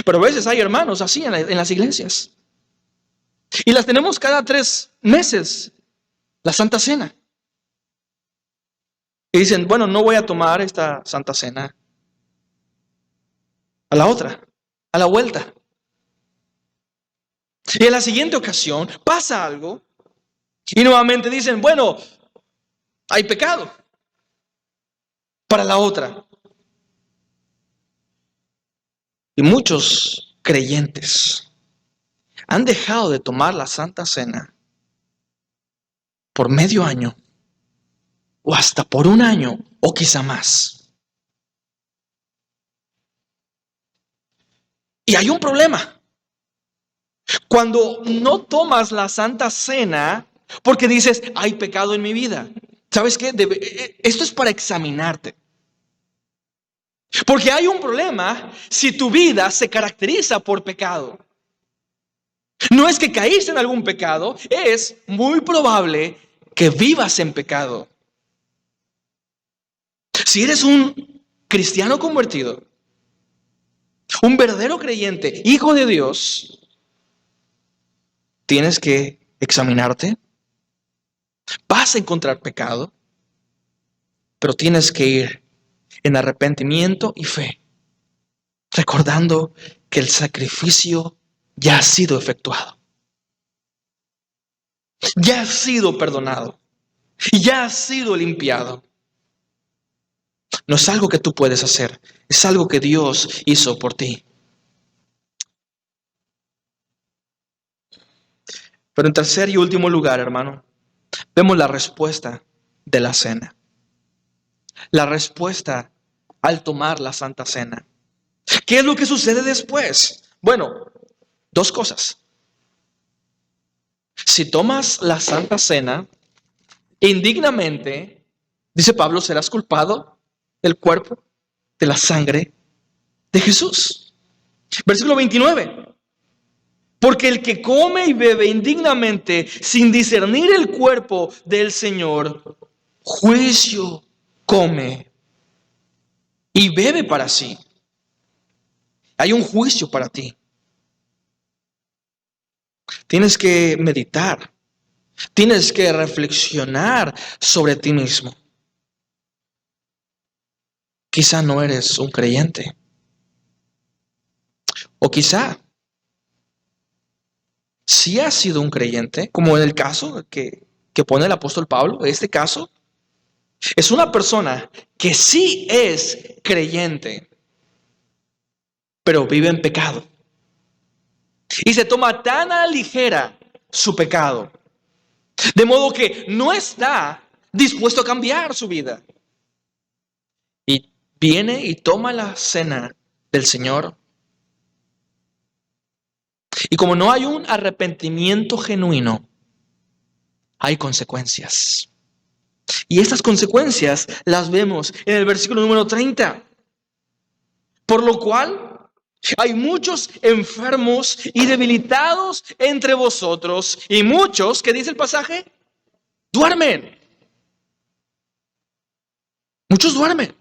Pero a veces hay hermanos así en las iglesias. Y las tenemos cada 3 meses, la Santa Cena. Y dicen, bueno, no voy a tomar esta Santa Cena. A la otra, a la vuelta. Y en la siguiente ocasión pasa algo. Y nuevamente dicen, bueno, hay pecado. Para la otra. Y muchos creyentes han dejado de tomar la Santa Cena por medio año o hasta por un año o quizá más. Y hay un problema. Cuando no tomas la Santa Cena porque dices, hay pecado en mi vida. ¿Sabes qué? Esto es para examinarte. Porque hay un problema si tu vida se caracteriza por pecado. No es que caíste en algún pecado, es muy probable que vivas en pecado. Si eres un cristiano convertido, un verdadero creyente, hijo de Dios, tienes que examinarte. Vas a encontrar pecado, pero tienes que ir en arrepentimiento y fe, recordando que el sacrificio ya ha sido efectuado, ya ha sido perdonado, ya ha sido limpiado. No es algo que tú puedes hacer, es algo que Dios hizo por ti. Pero en tercer y último lugar, hermano, vemos la respuesta de la cena. La respuesta al tomar la Santa Cena. ¿Qué es lo que sucede después? Bueno, dos cosas. Si tomas la Santa Cena indignamente, dice Pablo, serás culpado del cuerpo, de la sangre de Jesús. Versículo 29. Porque el que come y bebe indignamente sin discernir el cuerpo del Señor, juicio come y bebe para sí. Hay un juicio para ti. Tienes que meditar. Tienes que reflexionar sobre ti mismo. Quizá no eres un creyente. O quizá sí has sido un creyente, como en el caso que pone el apóstol Pablo. Este caso es una persona que sí es creyente, pero vive en pecado. Y se toma tan a la ligera su pecado, de modo que no está dispuesto a cambiar su vida. Y viene y toma la cena del Señor. Y como no hay un arrepentimiento genuino, hay consecuencias. Y estas consecuencias las vemos en el versículo número 30. Por lo cual hay muchos enfermos y debilitados entre vosotros, y muchos, ¿qué dice el pasaje? Duermen. Muchos duermen.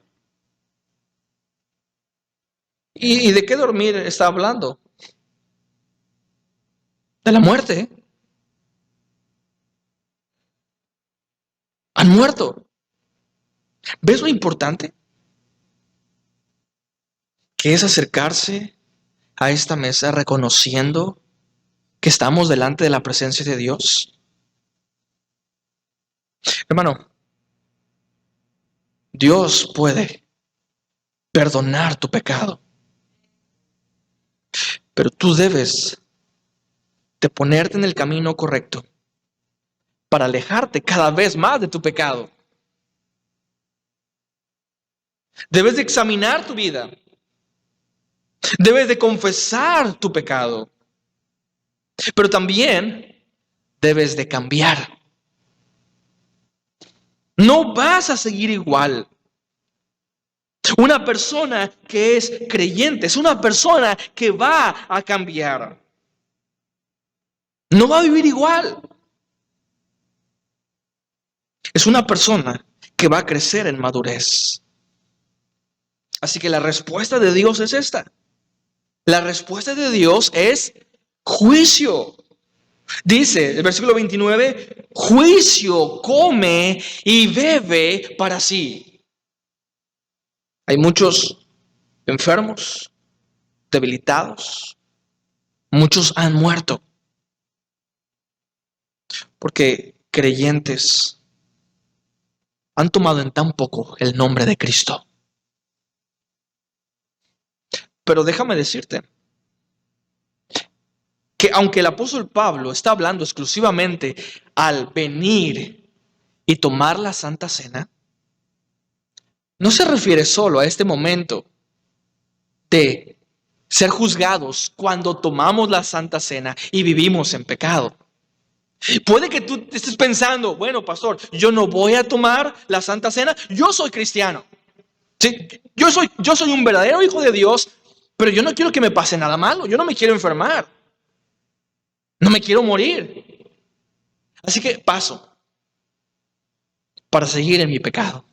¿Y de qué dormir está hablando? De la muerte. Han muerto. ¿Ves lo importante que es acercarse a esta mesa reconociendo que estamos delante de la presencia de Dios? Hermano, Dios puede perdonar tu pecado, pero tú debes de ponerte en el camino correcto para alejarte cada vez más de tu pecado. Debes de examinar tu vida. Debes de confesar tu pecado. Pero también debes de cambiar. No vas a seguir igual. Una persona que es creyente es una persona que va a cambiar. No va a vivir igual. Es una persona que va a crecer en madurez. Así que la respuesta de Dios es esta. La respuesta de Dios es juicio. Dice el versículo 29, juicio come y bebe para sí. Hay muchos enfermos, debilitados, muchos han muerto. Porque creyentes han tomado en tan poco el nombre de Cristo. Pero déjame decirte que aunque el apóstol Pablo está hablando exclusivamente al venir y tomar la Santa Cena, no se refiere solo a este momento de ser juzgados cuando tomamos la Santa Cena y vivimos en pecado. Puede que tú estés pensando, bueno, pastor, yo no voy a tomar la Santa Cena, yo soy cristiano. Sí, yo soy un verdadero hijo de Dios, pero yo no quiero que me pase nada malo, yo no me quiero enfermar, no me quiero morir. Así que paso para seguir en mi pecado.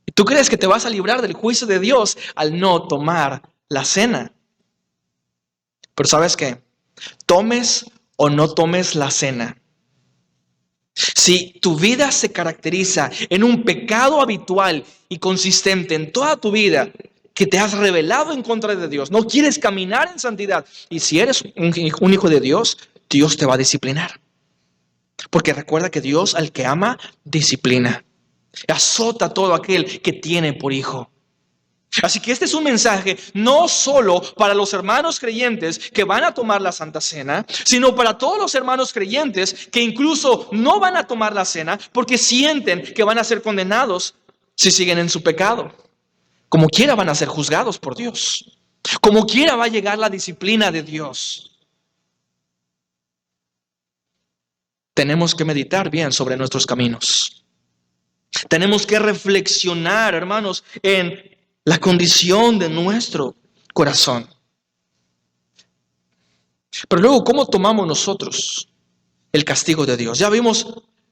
¿Y tú crees que te vas a librar del juicio de Dios al no tomar la cena? Pero ¿sabes qué? Tomes o no tomes la cena. Si tu vida se caracteriza en un pecado habitual y consistente en toda tu vida, que te has rebelado en contra de Dios, no quieres caminar en santidad, y si eres un hijo de Dios, Dios te va a disciplinar. Porque recuerda que Dios al que ama, disciplina. Azota a todo aquel que tiene por hijo. Así que este es un mensaje no solo para los hermanos creyentes que van a tomar la Santa Cena, sino para todos los hermanos creyentes que incluso no van a tomar la cena porque sienten que van a ser condenados si siguen en su pecado. Como quiera van a ser juzgados por Dios. Como quiera va a llegar la disciplina de Dios. Tenemos que meditar bien sobre nuestros caminos. Tenemos que reflexionar, hermanos, en la condición de nuestro corazón. Pero luego, ¿cómo tomamos nosotros el castigo de Dios? Ya vimos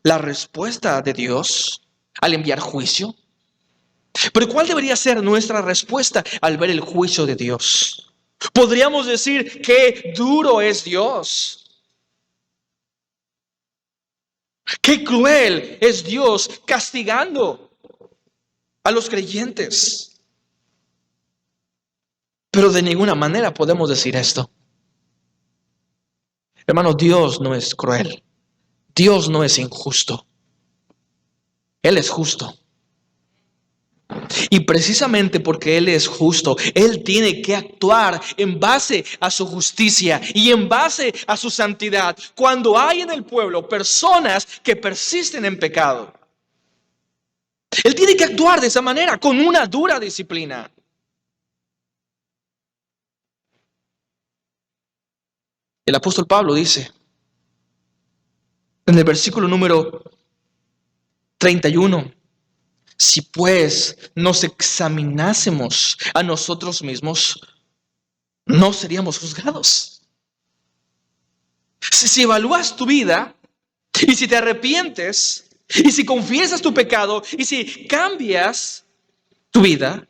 la respuesta de Dios al enviar juicio. Pero ¿cuál debería ser nuestra respuesta al ver el juicio de Dios? Podríamos decir qué duro es Dios. Qué cruel es Dios castigando a los creyentes. Pero de ninguna manera podemos decir esto. Hermano, Dios no es cruel. Dios no es injusto. Él es justo. Y precisamente porque Él es justo, Él tiene que actuar en base a su justicia y en base a su santidad. Cuando hay en el pueblo personas que persisten en pecado, Él tiene que actuar de esa manera, con una dura disciplina. El apóstol Pablo dice en el versículo número 31, si pues nos examinásemos a nosotros mismos, no seríamos juzgados. Si evalúas tu vida y si te arrepientes y si confiesas tu pecado y si cambias tu vida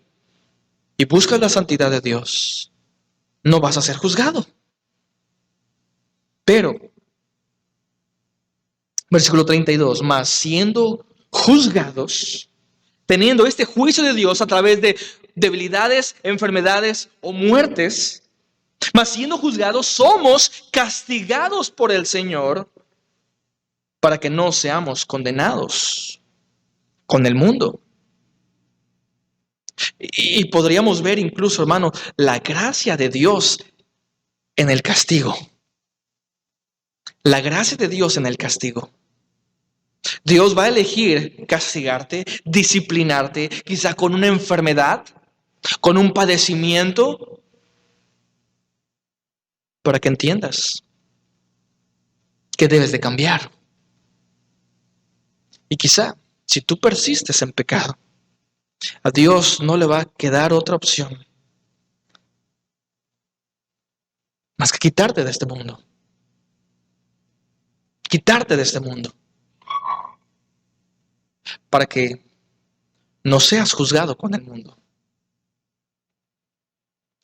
y buscas la santidad de Dios, no vas a ser juzgado. Pero, versículo 32, mas siendo juzgados, teniendo este juicio de Dios a través de debilidades, enfermedades o muertes, mas siendo juzgados, somos castigados por el Señor para que no seamos condenados con el mundo. Y podríamos ver incluso, hermano, la gracia de Dios en el castigo. La gracia de Dios en el castigo. Dios va a elegir castigarte, disciplinarte, quizá con una enfermedad, con un padecimiento, para que entiendas que debes de cambiar. Y quizá, si tú persistes en pecado, a Dios no le va a quedar otra opción más que quitarte de este mundo. Quitarte de este mundo. Para que no seas juzgado con el mundo.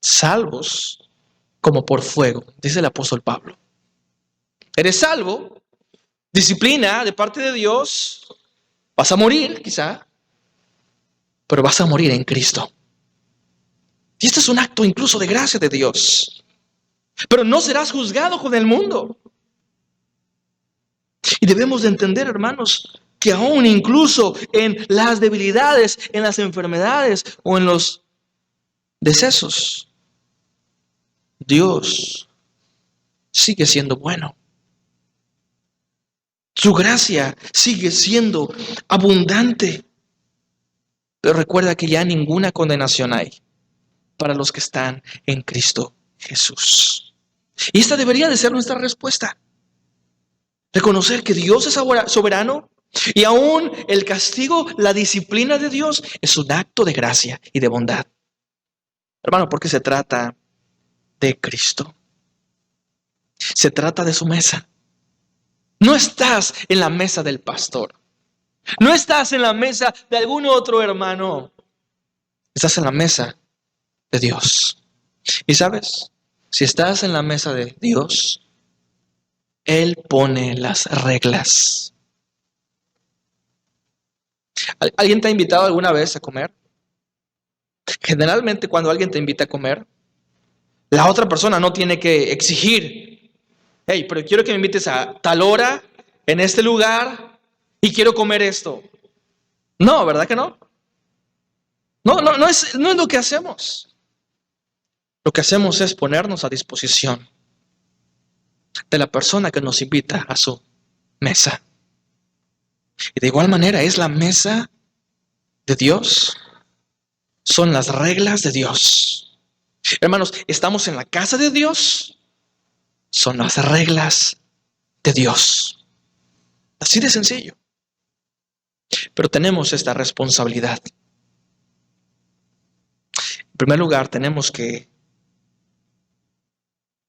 Salvos como por fuego, dice el apóstol Pablo. Eres salvo, disciplina de parte de Dios, vas a morir quizá, pero vas a morir en Cristo. Y este es un acto incluso de gracia de Dios. Pero no serás juzgado con el mundo. Y debemos de entender, hermanos, que aún incluso en las debilidades, en las enfermedades o en los decesos, Dios sigue siendo bueno. Su gracia sigue siendo abundante. Pero recuerda que ya ninguna condenación hay para los que están en Cristo Jesús. Y esta debería de ser nuestra respuesta. Reconocer que Dios es soberano y aún el castigo, la disciplina de Dios es un acto de gracia y de bondad. Hermano, porque se trata de Cristo. Se trata de su mesa. No estás en la mesa del pastor. No estás en la mesa de algún otro hermano. Estás en la mesa de Dios. Y sabes, si estás en la mesa de Dios, Él pone las reglas. ¿Alguien te ha invitado alguna vez a comer? Generalmente cuando alguien te invita a comer, la otra persona no tiene que exigir, hey, pero quiero que me invites a tal hora, en este lugar, y quiero comer esto. No, ¿verdad que no? No es lo que hacemos. Lo que hacemos es ponernos a disposición de la persona que nos invita a su mesa. Y de igual manera es la mesa de Dios. Son las reglas de Dios. Hermanos, estamos en la casa de Dios. Son las reglas de Dios. Así de sencillo. Pero tenemos esta responsabilidad. En primer lugar, tenemos que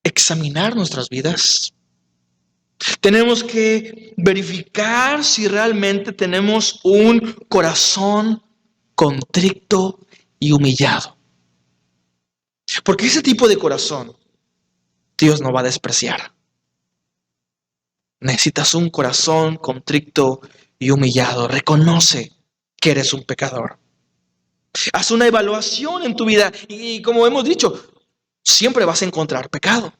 examinar nuestras vidas. Tenemos que verificar si realmente tenemos un corazón contrito y humillado. Porque ese tipo de corazón Dios no va a despreciar. Necesitas un corazón contrito y humillado. Reconoce que eres un pecador. Haz una evaluación en tu vida y como hemos dicho, siempre vas a encontrar pecado.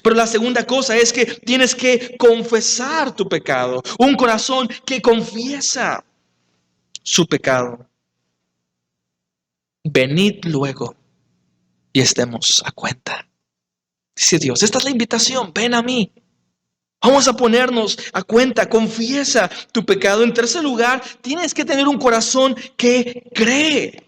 Pero la segunda cosa es que tienes que confesar tu pecado. Un corazón que confiesa su pecado. Venid luego y estemos a cuenta. Dice Dios, esta es la invitación, ven a mí. Vamos a ponernos a cuenta, confiesa tu pecado. En tercer lugar, tienes que tener un corazón que cree.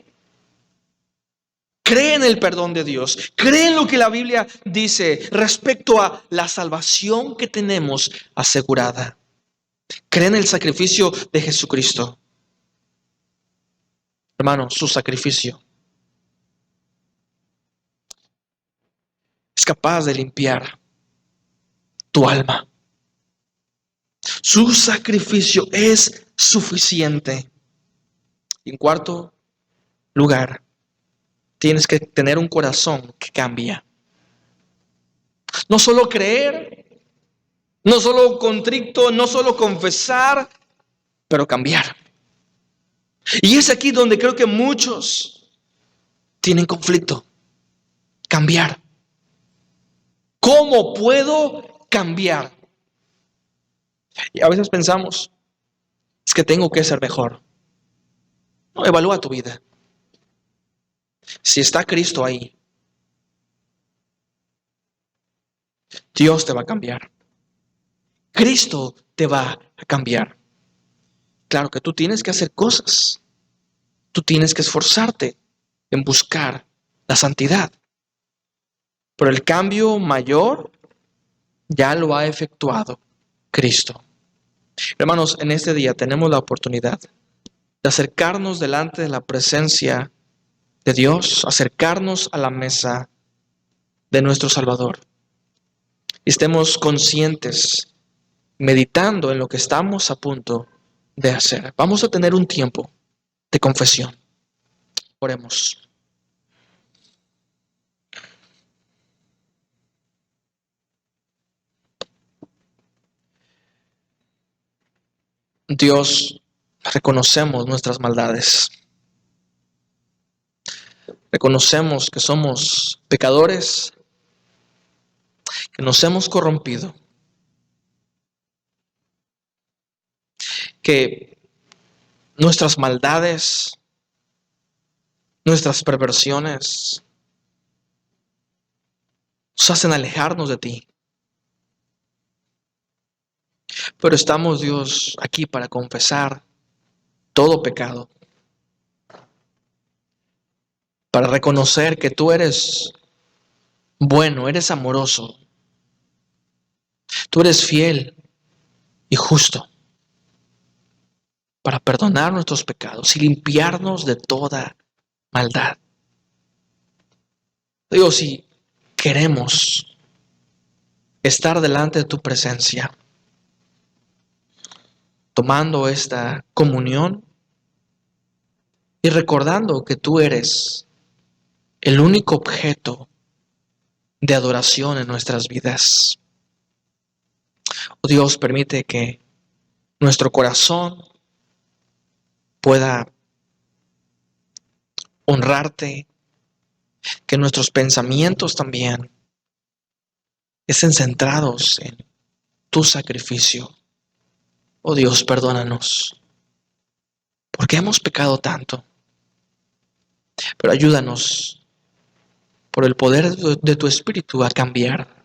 Cree en el perdón de Dios. Cree en lo que la Biblia dice respecto a la salvación que tenemos asegurada. Cree en el sacrificio de Jesucristo. Hermano, su sacrificio es capaz de limpiar tu alma. Su sacrificio es suficiente. Y en cuarto lugar, tienes que tener un corazón que cambia. No solo creer, no solo contrito, no solo confesar, pero cambiar. Y es aquí donde creo que muchos tienen conflicto. Cambiar. ¿Cómo puedo cambiar? Y a veces pensamos, es que tengo que ser mejor. No, evalúa tu vida. Si está Cristo ahí, Dios te va a cambiar. Cristo te va a cambiar. Claro que tú tienes que hacer cosas. Tú tienes que esforzarte en buscar la santidad. Pero el cambio mayor ya lo ha efectuado Cristo. Hermanos, en este día tenemos la oportunidad de acercarnos delante de la presencia de Dios, acercarnos a la mesa de nuestro Salvador. Y estemos conscientes, meditando en lo que estamos a punto de hacer. Vamos a tener un tiempo de confesión. Oremos. Dios, reconocemos nuestras maldades. Reconocemos que somos pecadores, que nos hemos corrompido, que nuestras maldades, nuestras perversiones nos hacen alejarnos de ti. Pero estamos, Dios, aquí para confesar todo pecado, para reconocer que tú eres bueno, eres amoroso, tú eres fiel y justo para perdonar nuestros pecados y limpiarnos de toda maldad. Dios, si queremos estar delante de tu presencia, tomando esta comunión y recordando que tú eres el único objeto de adoración en nuestras vidas. Oh Dios, permite que nuestro corazón pueda honrarte, que nuestros pensamientos también estén centrados en tu sacrificio. Oh Dios, perdónanos, porque hemos pecado tanto, pero ayúdanos por el poder de tu Espíritu a cambiar.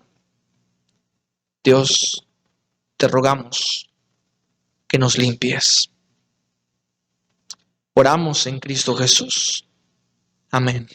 Dios, te rogamos que nos limpies. Oramos en Cristo Jesús. Amén.